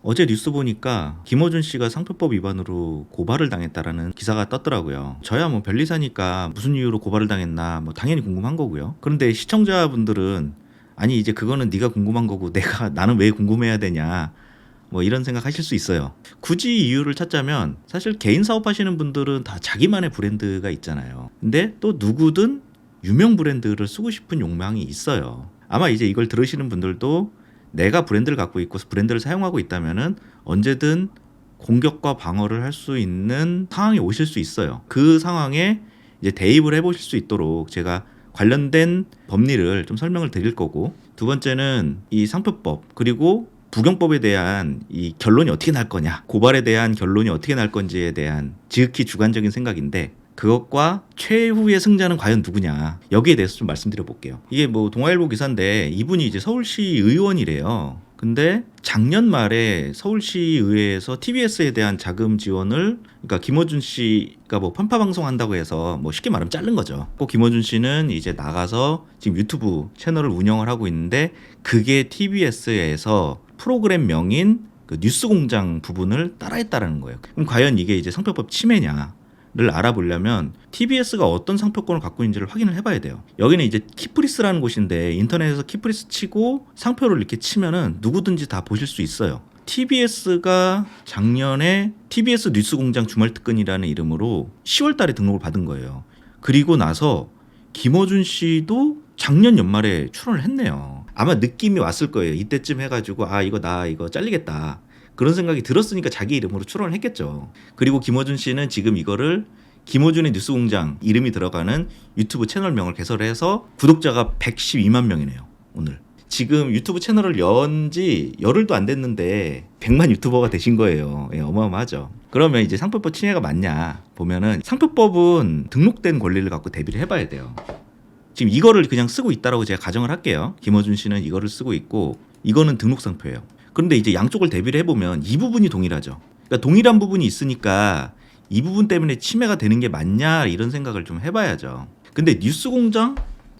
어제 뉴스 보니까 김어준 씨가 상표법 위반으로 고발을 당했다라는 기사가 떴더라고요. 저야 뭐 변리사니까 무슨 이유로 고발을 당했나 뭐 당연히 궁금한 거고요. 그런데 시청자분들은 아니 이제 그거는 네가 궁금한 거고 나는 왜 궁금해야 되냐 뭐 이런 생각하실 수 있어요. 굳이 이유를 찾자면 사실 개인 사업하시는 분들은 다 자기만의 브랜드가 있잖아요. 근데 또 누구든 유명 브랜드를 쓰고 싶은 욕망이 있어요. 아마 이제 이걸 들으시는 분들도 내가 브랜드를 갖고 있고 브랜드를 사용하고 있다면은 언제든 공격과 방어를 할 수 있는 상황이 오실 수 있어요. 그 상황에 이제 대입을 해보실 수 있도록 제가 관련된 법리를 좀 설명을 드릴 거고, 두 번째는 이 상표법 그리고 부경법에 대한 이 결론이 어떻게 날 거냐, 고발에 대한 결론이 어떻게 날 건지에 대한 지극히 주관적인 생각인데, 그것과 최후의 승자는 과연 누구냐, 여기에 대해서 좀 말씀드려 볼게요. 이게 뭐 동아일보 기사인데 이분이 이제 서울시 의원이래요. 근데 작년 말에 서울시의회에서 TBS에 대한 자금 지원을, 그러니까 김어준 씨가 뭐 편파 방송한다고 해서 뭐 쉽게 말하면 자른 거죠. 꼭 김어준 씨는 이제 나가서 지금 유튜브 채널을 운영을 하고 있는데, 그게 TBS에서 프로그램 명인 그 뉴스공장 부분을 따라했다라는 거예요. 그럼 과연 이게 이제 상표법 침해냐 를 알아보려면 TBS가 어떤 상표권을 갖고 있는지를 확인을 해봐야 돼요. 여기는 이제 키프리스라는 곳인데 인터넷에서 키프리스 치고 상표를 이렇게 치면은 누구든지 다 보실 수 있어요. TBS가 작년에 TBS 뉴스공장 주말특근이라는 이름으로 10월 달에 등록을 받은 거예요. 그리고 나서 김어준 씨도 작년 연말에 출연을 했네요. 아마 느낌이 왔을 거예요. 이때쯤 해가지고 나 이거 잘리겠다, 그런 생각이 들었으니까 자기 이름으로 출연을 했겠죠. 그리고 김어준 씨는 지금 이거를 김어준의 뉴스공장 이름이 들어가는 유튜브 채널명을 개설해서 구독자가 112만 명이네요. 오늘 지금 유튜브 채널을 연 지 열흘도 안 됐는데 100만 유튜버가 되신 거예요. 예, 어마어마하죠. 그러면 이제 상표법 침해가 맞냐 보면은, 상표법은 등록된 권리를 갖고 대비를 해봐야 돼요. 지금 이거를 그냥 쓰고 있다라고 제가 가정을 할게요. 김어준 씨는 이거를 쓰고 있고 이거는 등록 상표예요. 그런데 이제 양쪽을 대비를 해보면 이 부분이 동일하죠. 그러니까 동일한 부분이 있으니까 이 부분 때문에 침해가 되는 게 맞냐, 이런 생각을 좀 해봐야죠. 근데 뉴스공장?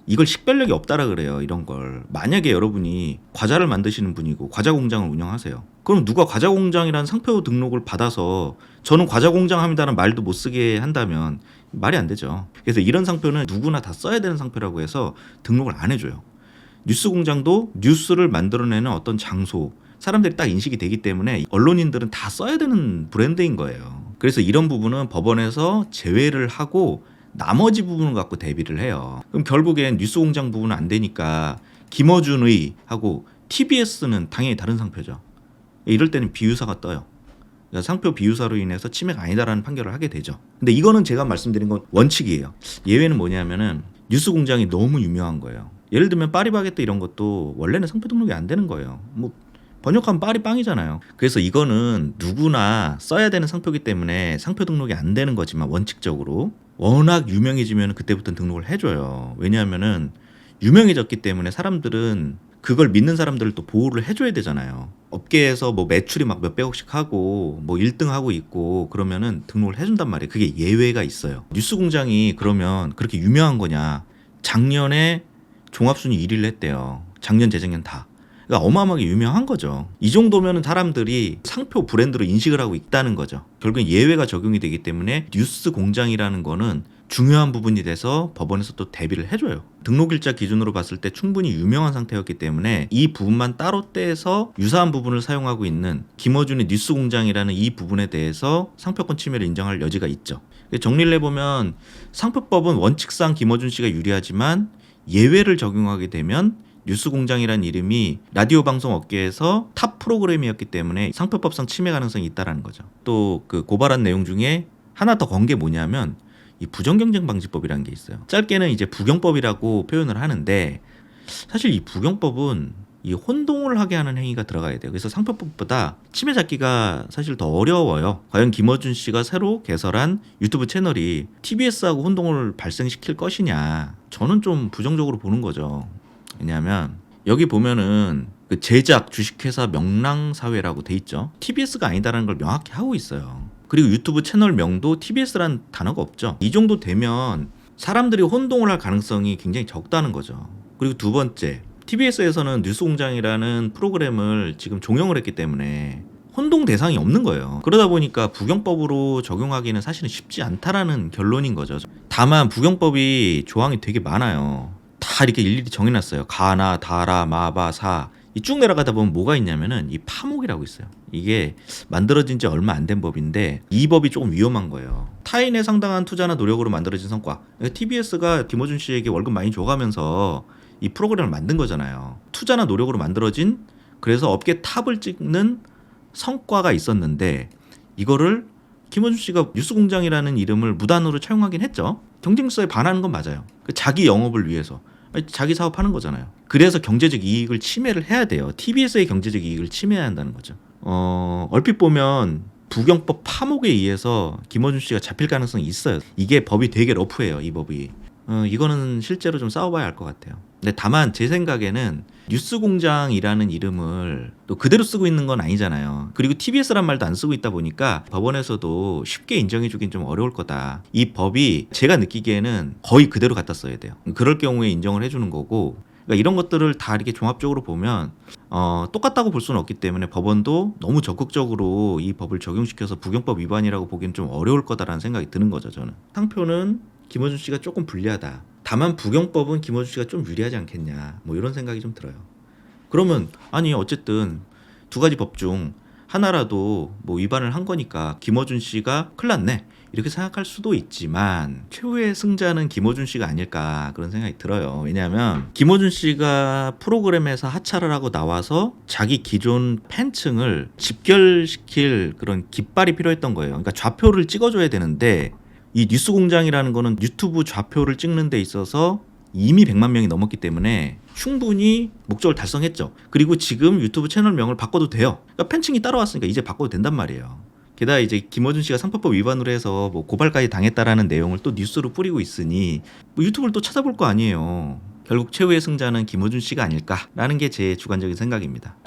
이걸 식별력이 없다라 그래요. 이런 걸 만약에 여러분이 과자를 만드시는 분이고 과자 공장을 운영하세요. 그럼 누가 과자 공장이라는 상표 등록을 받아서 저는 과자 공장 합니다라는 말도 못 쓰게 한다면 말이 안 되죠. 그래서 이런 상표는 누구나 다 써야 되는 상표라고 해서 등록을 안 해줘요. 뉴스공장도 뉴스를 만들어내는 어떤 장소, 사람들이 딱 인식이 되기 때문에 언론인들은 다 써야 되는 브랜드인 거예요. 그래서 이런 부분은 법원에서 제외를 하고 나머지 부분을 갖고 대비를 해요. 그럼 결국엔 뉴스공장 부분은 안 되니까 김어준의 하고 TBS는 당연히 다른 상표죠. 이럴 때는 비유사가 떠요. 그러니까 상표 비유사로 인해서 침해가 아니다라는 판결을 하게 되죠. 근데 이거는 제가 말씀드린 건 원칙이에요. 예외는 뭐냐면은 뉴스공장이 너무 유명한 거예요. 예를 들면 파리바게뜨 이런 것도 원래는 상표 등록이 안 되는 거예요. 뭐 번역하면 파리빵이잖아요. 그래서 이거는 누구나 써야 되는 상표이기 때문에 상표 등록이 안 되는 거지만, 원칙적으로 워낙 유명해지면 그때부터는 등록을 해줘요. 왜냐하면은 유명해졌기 때문에 사람들은 그걸 믿는 사람들을 또 보호를 해줘야 되잖아요. 업계에서 뭐 매출이 막 몇백억씩 하고 뭐 1등 하고 있고 그러면은 등록을 해준단 말이에요. 그게 예외가 있어요. 뉴스공장이 그러면 그렇게 유명한 거냐? 작년에 종합순위 1위를 했대요. 작년 재작년 다. 그러니까 어마어마하게 유명한 거죠. 이 정도면 사람들이 상표 브랜드로 인식을 하고 있다는 거죠. 결국엔 예외가 적용이 되기 때문에 뉴스 공장이라는 거는 중요한 부분이 돼서 법원에서 또 대비를 해줘요. 등록일자 기준으로 봤을 때 충분히 유명한 상태였기 때문에 이 부분만 따로 떼서 유사한 부분을 사용하고 있는 김어준의 뉴스 공장이라는 이 부분에 대해서 상표권 침해를 인정할 여지가 있죠. 정리를 해보면 상표법은 원칙상 김어준 씨가 유리하지만 예외를 적용하게 되면 뉴스공장이라는 이름이 라디오 방송 업계에서 탑 프로그램이었기 때문에 상표법상 침해 가능성이 있다라는 거죠. 또 그 고발한 내용 중에 하나 더 건 게 뭐냐면 이 부정경쟁방지법이라는 게 있어요. 짧게는 이제 부경법이라고 표현을 하는데, 사실 이 부경법은 이 혼동을 하게 하는 행위가 들어가야 돼요. 그래서 상표법보다 침해 잡기가 사실 더 어려워요. 과연 김어준 씨가 새로 개설한 유튜브 채널이 TBS하고 혼동을 발생시킬 것이냐, 저는 좀 부정적으로 보는 거죠. 왜냐하면 여기 보면은 그 제작 주식회사 명랑사회라고 돼 있죠. TBS가 아니다라는 걸 명확히 하고 있어요. 그리고 유튜브 채널 명도 TBS라는 단어가 없죠. 이 정도 되면 사람들이 혼동을 할 가능성이 굉장히 적다는 거죠. 그리고 두 번째, TBS에서는 뉴스공장이라는 프로그램을 지금 종영을 했기 때문에 혼동 대상이 없는 거예요. 그러다 보니까 부경법으로 적용하기는 사실은 쉽지 않다라는 결론인 거죠. 다만 부경법이 조항이 되게 많아요. 다 이렇게 일일이 정해놨어요. 가나, 다라, 마바, 사. 이 쭉 내려가다 보면 뭐가 있냐면은 이 파목이라고 있어요. 이게 만들어진 지 얼마 안 된 법인데 이 법이 조금 위험한 거예요. 타인의 상당한 투자나 노력으로 만들어진 성과. TBS가 김어준 씨에게 월급 많이 줘가면서 이 프로그램을 만든 거잖아요. 투자나 노력으로 만들어진, 그래서 업계 탑을 찍는 성과가 있었는데 이거를 김어준 씨가 뉴스공장이라는 이름을 무단으로 차용하긴 했죠. 경쟁사에 반하는 건 맞아요. 자기 영업을 위해서. 자기 사업하는 거잖아요. 그래서 경제적 이익을 침해를 해야 돼요. TBS의 경제적 이익을 침해해야 한다는 거죠. 얼핏 보면 부경법 파목에 의해서 김어준 씨가 잡힐 가능성이 있어요. 이게 법이 되게 러프해요. 이 법이. 이거는 실제로 좀 싸워봐야 할 것 같아요. 근데 다만 제 생각에는 뉴스공장이라는 이름을 또 그대로 쓰고 있는 건 아니잖아요. 그리고 TBS란 말도 안 쓰고 있다 보니까 법원에서도 쉽게 인정해주긴 좀 어려울 거다. 이 법이 제가 느끼기에는 거의 그대로 갖다 써야 돼요. 그럴 경우에 인정을 해주는 거고, 그러니까 이런 것들을 다 이렇게 종합적으로 보면 똑같다고 볼 수는 없기 때문에 법원도 너무 적극적으로 이 법을 적용시켜서 부경법 위반이라고 보기는 좀 어려울 거다라는 생각이 드는 거죠. 저는 상표는 김어준 씨가 조금 불리하다. 다만 부경법은 김어준 씨가 좀 유리하지 않겠냐, 뭐 이런 생각이 좀 들어요. 그러면 아니 어쨌든 두 가지 법 중 하나라도 뭐 위반을 한 거니까 김어준 씨가 큰일 났네 이렇게 생각할 수도 있지만 최후의 승자는 김어준 씨가 아닐까 그런 생각이 들어요. 왜냐하면 김어준 씨가 프로그램에서 하차를 하고 나와서 자기 기존 팬층을 집결시킬 그런 깃발이 필요했던 거예요. 그러니까 좌표를 찍어줘야 되는데 이 뉴스공장이라는 거는 유튜브 좌표를 찍는 데 있어서 이미 100만 명이 넘었기 때문에 충분히 목적을 달성했죠. 그리고 지금 유튜브 채널명을 바꿔도 돼요. 그러니까 팬층이 따라왔으니까 이제 바꿔도 된단 말이에요. 게다가 이제 김어준 씨가 상표법 위반으로 해서 뭐 고발까지 당했다라는 내용을 또 뉴스로 뿌리고 있으니 뭐 유튜브를 또 찾아볼 거 아니에요. 결국 최후의 승자는 김어준 씨가 아닐까라는 게 제 주관적인 생각입니다.